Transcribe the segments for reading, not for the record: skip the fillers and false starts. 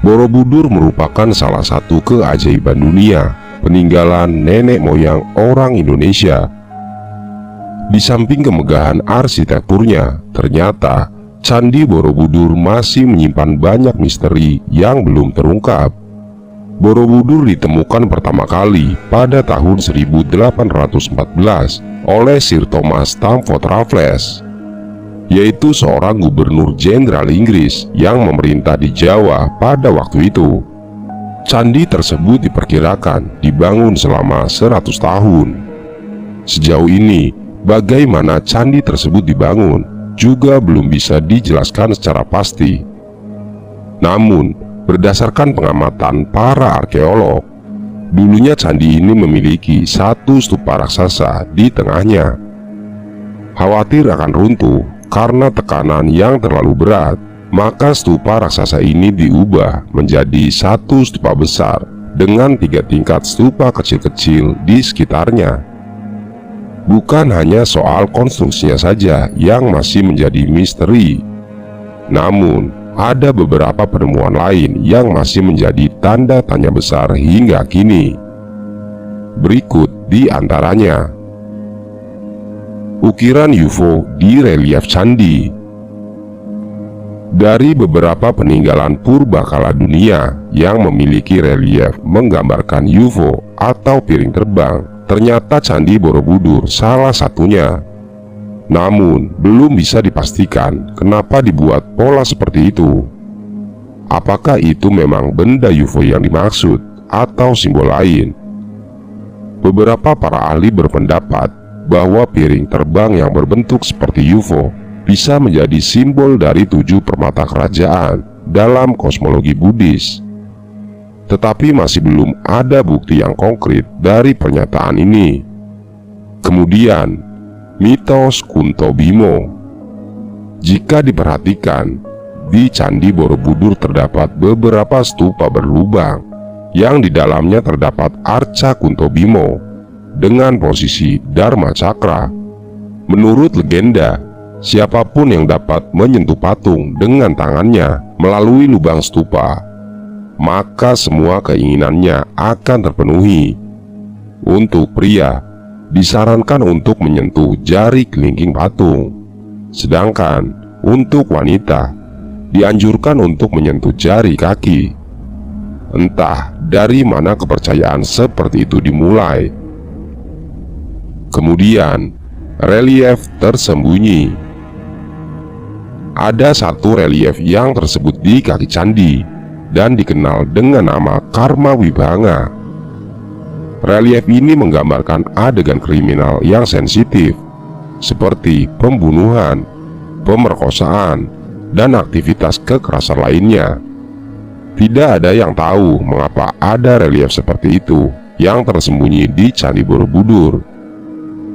Borobudur merupakan salah satu keajaiban dunia peninggalan nenek moyang orang Indonesia. Di samping kemegahan arsitekturnya, ternyata Candi Borobudur masih menyimpan banyak misteri yang belum terungkap. Borobudur ditemukan pertama kali pada tahun 1814 oleh Sir Thomas Stamford Raffles, yaitu seorang gubernur jenderal Inggris yang memerintah di Jawa pada waktu itu. Candi tersebut diperkirakan dibangun selama 100 tahun. Sejauh ini, bagaimana candi tersebut dibangun juga belum bisa dijelaskan secara pasti. Namun, berdasarkan pengamatan para arkeolog, dulunya candi ini memiliki satu stupa raksasa di tengahnya. Khawatir akan runtuh karena tekanan yang terlalu berat, maka stupa raksasa ini diubah menjadi satu stupa besar dengan 3 tingkat stupa kecil-kecil di sekitarnya. Bukan hanya soal konstruksinya saja yang masih menjadi misteri, namun ada beberapa penemuan lain yang masih menjadi tanda tanya besar hingga kini. Berikut di antaranya: ukiran UFO di relief candi. Dari beberapa peninggalan purbakala dunia yang memiliki relief menggambarkan UFO atau piring terbang, ternyata Candi Borobudur salah satunya. Namun, belum bisa dipastikan kenapa dibuat pola seperti itu. Apakah itu memang benda UFO yang dimaksud atau simbol lain? Beberapa para ahli berpendapat bahwa piring terbang yang berbentuk seperti UFO bisa menjadi simbol dari 7 permata kerajaan dalam kosmologi Buddhis. Tetapi masih belum ada bukti yang konkret dari pernyataan ini. Kemudian, mitos Kunto Bimo. Jika diperhatikan, di Candi Borobudur terdapat beberapa stupa berlubang yang di dalamnya terdapat arca Kunto Bimo dengan posisi Dharma Cakra. Menurut legenda, siapapun yang dapat menyentuh patung dengan tangannya melalui lubang stupa, maka semua keinginannya akan terpenuhi. Untuk pria, disarankan untuk menyentuh jari kelingking patung, sedangkan untuk wanita dianjurkan untuk menyentuh jari kaki. Entah dari mana kepercayaan seperti itu dimulai. Kemudian, relief tersembunyi. Ada satu relief yang tersebut di kaki candi dan dikenal dengan nama Karma Wibhanga. Relief ini menggambarkan adegan kriminal yang sensitif, seperti pembunuhan, pemerkosaan, dan aktivitas kekerasan lainnya. Tidak ada yang tahu mengapa ada relief seperti itu yang tersembunyi di Candi Borobudur.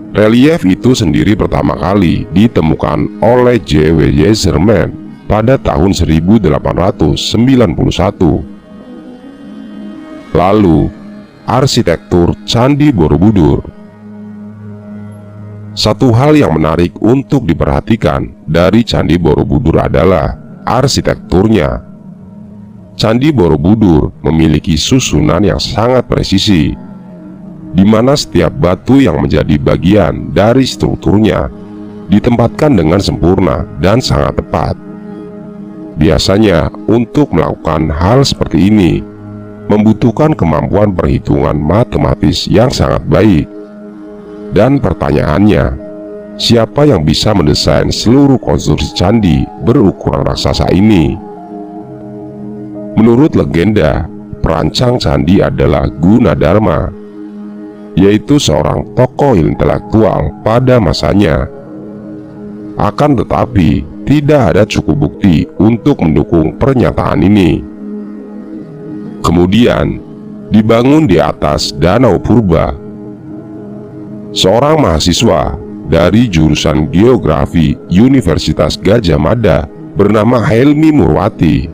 Relief itu sendiri pertama kali ditemukan oleh J.W. Zerman pada tahun 1891. Lalu, arsitektur Candi Borobudur. Satu hal yang menarik untuk diperhatikan dari Candi Borobudur adalah arsitekturnya. Candi Borobudur memiliki susunan yang sangat presisi, di mana setiap batu yang menjadi bagian dari strukturnya ditempatkan dengan sempurna dan sangat tepat. Biasanya, untuk melakukan hal seperti ini membutuhkan kemampuan perhitungan matematis yang sangat baik. Dan pertanyaannya, siapa yang bisa mendesain seluruh konstruksi candi berukuran raksasa ini? Menurut legenda, perancang candi adalah Gunadarma, yaitu seorang tokoh intelektual pada masanya. Akan tetapi, tidak ada cukup bukti untuk mendukung pernyataan ini. Kemudian, dibangun di atas danau purba. Seorang mahasiswa dari jurusan Geografi Universitas Gadjah Mada bernama Helmi Murwati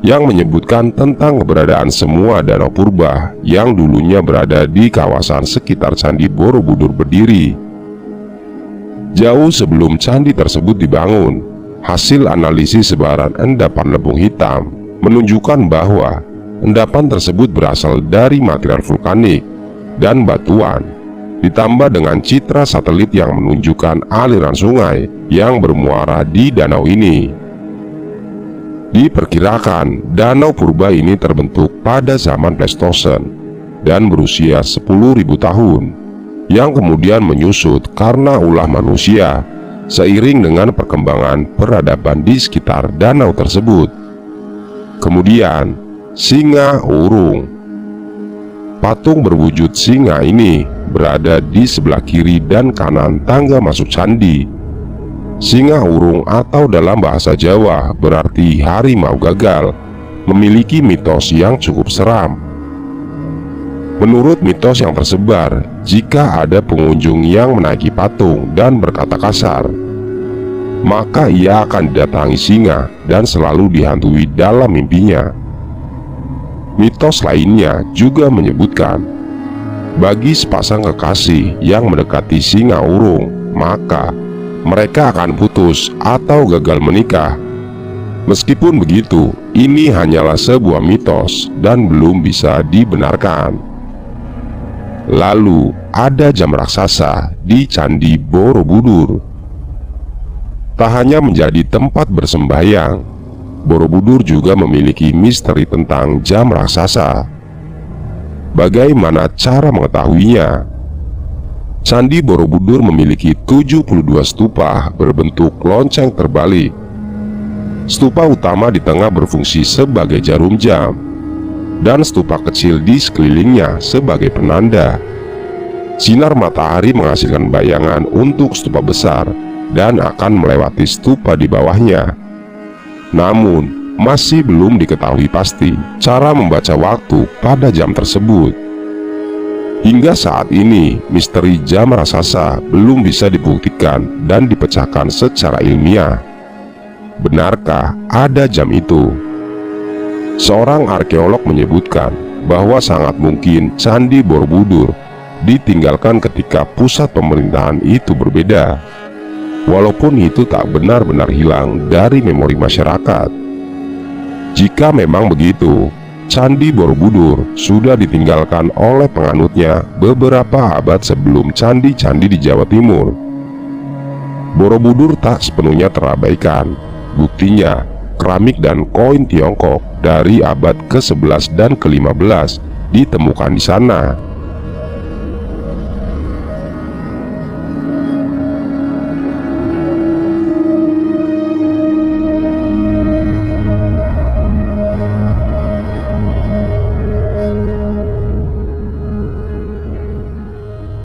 yang menyebutkan tentang keberadaan semua danau purba yang dulunya berada di kawasan sekitar Candi Borobudur berdiri. Jauh sebelum candi tersebut dibangun, hasil analisis sebaran endapan lempung hitam menunjukkan bahwa endapan tersebut berasal dari material vulkanik dan batuan, ditambah dengan citra satelit yang menunjukkan aliran sungai yang bermuara di danau ini. Diperkirakan danau purba ini terbentuk pada zaman Pleistosen dan berusia 10.000 tahun, yang kemudian menyusut karena ulah manusia seiring dengan perkembangan peradaban di sekitar danau tersebut. Kemudian, singa urung. Patung berwujud singa ini berada di sebelah kiri dan kanan tangga masuk candi. Singa urung atau dalam bahasa Jawa berarti harimau gagal, memiliki mitos yang cukup seram. Menurut mitos yang tersebar, jika ada pengunjung yang menaiki patung dan berkata kasar, maka ia akan didatangi singa dan selalu dihantui dalam mimpinya. Mitos lainnya juga menyebutkan, bagi sepasang kekasih yang mendekati singa urung, maka mereka akan putus atau gagal menikah. Meskipun begitu, ini hanyalah sebuah mitos dan belum bisa dibenarkan. Lalu, ada jam raksasa di Candi Borobudur. Tak hanya menjadi tempat bersembahyang, Borobudur juga memiliki misteri tentang jam raksasa. Bagaimana cara mengetahuinya? Candi Borobudur memiliki 72 stupa berbentuk lonceng terbalik. Stupa utama di tengah berfungsi sebagai jarum jam, dan stupa kecil di sekelilingnya sebagai penanda. Sinar matahari menghasilkan bayangan untuk stupa besar dan akan melewati stupa di bawahnya. Namun, masih belum diketahui pasti cara membaca waktu pada jam tersebut. Hingga saat ini, misteri jam raksasa belum bisa dibuktikan dan dipecahkan secara ilmiah. Benarkah ada jam itu? Seorang arkeolog menyebutkan bahwa sangat mungkin Candi Borobudur ditinggalkan ketika pusat pemerintahan itu berbeda, walaupun itu tak benar-benar hilang dari memori masyarakat. Jika memang begitu, Candi Borobudur sudah ditinggalkan oleh penganutnya beberapa abad sebelum candi-candi di Jawa Timur. Borobudur tak sepenuhnya terabaikan. Buktinya, keramik dan koin Tiongkok dari abad ke-11 dan ke-15 ditemukan di sana.